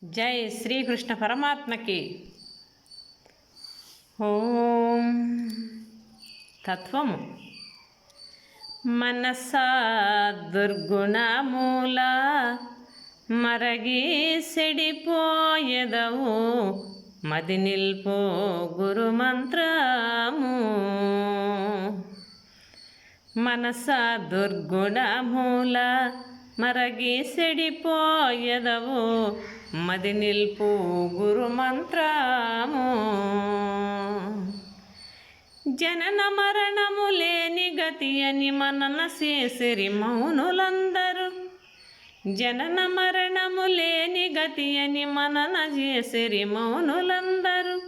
జై శ్రీకృష్ణ పరమాత్మకి. ఓం తత్వము. మనసా దుర్గుణమూల మరగి సెడిపోయెదవు మది నిల్పో గురుమంత్రము. మనసా దుర్గుణమూల మరగి సెడిపోయెదవు మది నిల్పు గురుమంత్రము. జనన మరణము లేని గతి అని మనన చేసిరి మౌనులందరూ. జనన మరణము లేని గతి అని మనన చేసిరి మౌనులందరూ.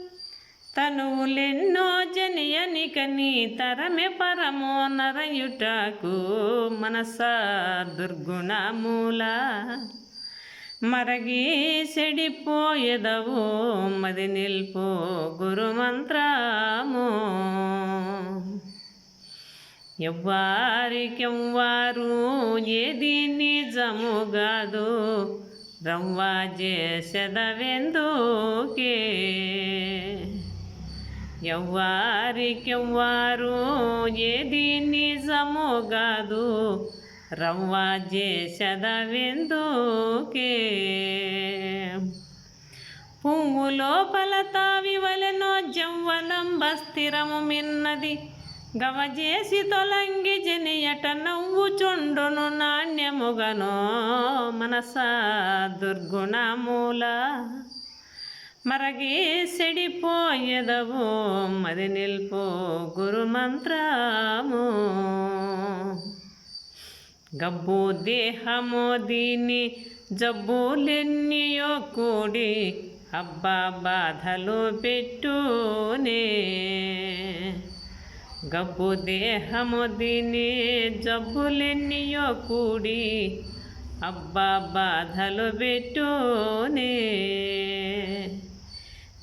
తనువులెన్నో జనియనిక నీ తరమే పరమో నరయుటకు మనసా దుర్గుణమూల మరగి సెడిపోయెదవు మది నిల్పో గురుమంత్రము. ఎవ్వారికెవ్వారు ఏది నిజముగాదు రవ్వ చేసెదవెందుకే. ఎవ్వారికెవ్వారు ఏది నిజముగాదు రవ్వ చేసెదవెందుకే. పువ్వు లోపల తావి వలెనో జవ్వనం బస్థిరము మిన్నది గవజేసి తొలంగి జనియట నవ్వుచుండును నాణ్యముగనో మనసా దుర్గుణమూల మరగి సెడిపోయెదవు మది నిల్పో గురుమంత్రము. గబ్బు దేహము దీని జబ్బులెన్నియో కూడి అబ్బా బాధలు పెట్టునే. గబ్బు దేహము దీని జబ్బులెన్నియో కూడి అబ్బా బాధలు పెట్టునే.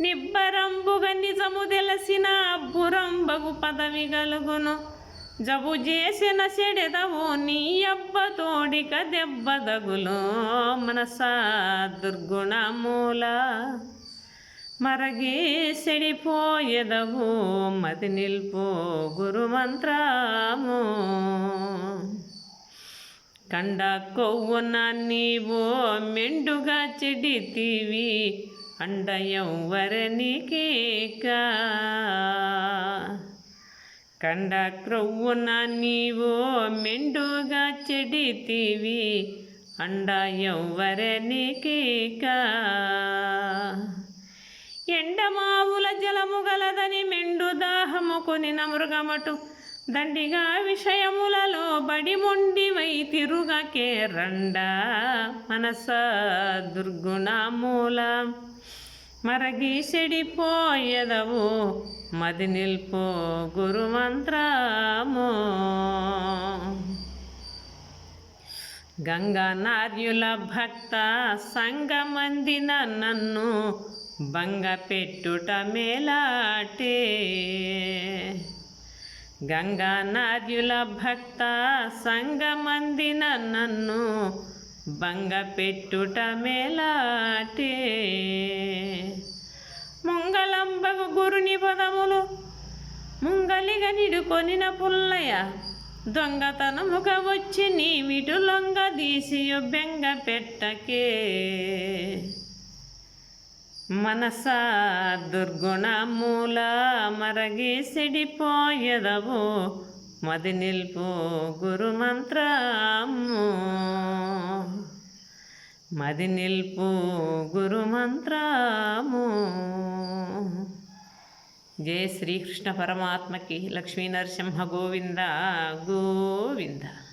నిబ్బరంబుగా నిజము తెలిసిన అబ్బురంబగు పదవి గలుగును. జబు చేసిన చెడెదవు నీ అబ్బ తోడిక దెబ్బదగులు మనసా దుర్గుణమూల మరగి సెడిపోయెదవు మది నిల్పో గురుమంత్రము. కండ కొవ్వున నీవో మెండుగా చెడితివి అండ ఎవ్వరనికేకా. కండ క్రొవ్వున నీవో మెండుగా చెడితివి అండ ఎవ్వరనికేకా. ఎండమావుల జలము గలదని మెండు దాహము కొనిన మృగమటు దండిగా విషయములలో బడి మొండివై తిరుగకే రండా మనసా దుర్గుణమూల మరగి సెడిపోయెదవు మది నిల్పో గురుమంత్రము. గంగా నార్యుల భక్త సంగమందిన నన్ను బంగ పెట్టుట మేలాటే. గంగా నార్యుల భక్త సంగమందిన నన్ను బంగ పెట్టుట మేలాటే. ముంగలంబగు గురుని పదములు ముంగలిగా నిడుకొనిన పుల్లయ్య దొంగతనముగా వచ్చి నీ విటు లొంగ దీసియు బెంగ పెట్టకే. మనసా దుర్గుణమూల మరగి సెడిపోయెదవు మది నిల్పో గురుమంత్రము. మది నిల్పు గురుమంత్రము. జయ శ్రీకృష్ణ పరమాత్మకి. లక్ష్మీ నరసింహ గోవింద గోవింద.